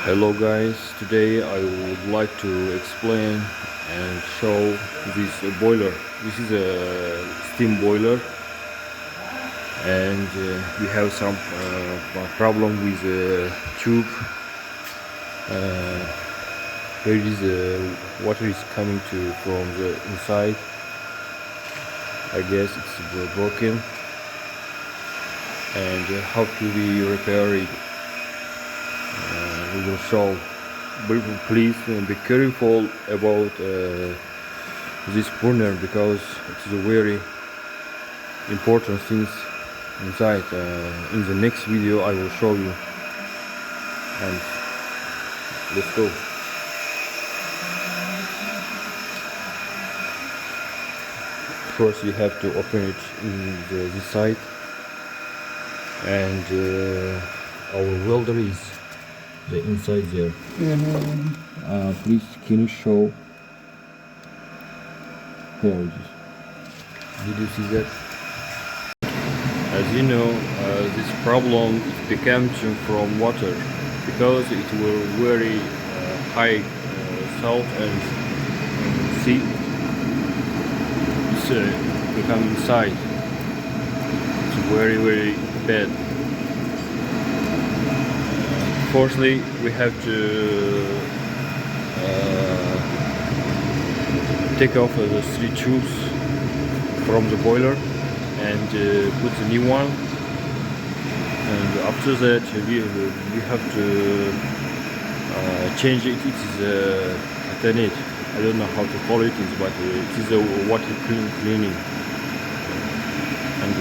Hello guys, today I would like to explain and show this boiler. This is a steam boiler, and we have some problem with the tube. Where is water is coming to from the inside. I guess it's broken, and how to be repair it. We will show. But please be careful about this burner, because it is a very important things inside. In the next video I will show you, and let's go. First you have to open it in this side, and our welder is the inside there. Please, can you show? Here it is. Did you see that? As you know, this problem becomes from water, because it will very high salt and see it's become inside. It's very bad. Firstly, we have to take off the 3 tubes from the boiler and put the new one. And after that, we have to change it. It is alternate. I don't know how to call it, but it is a water cleaning. And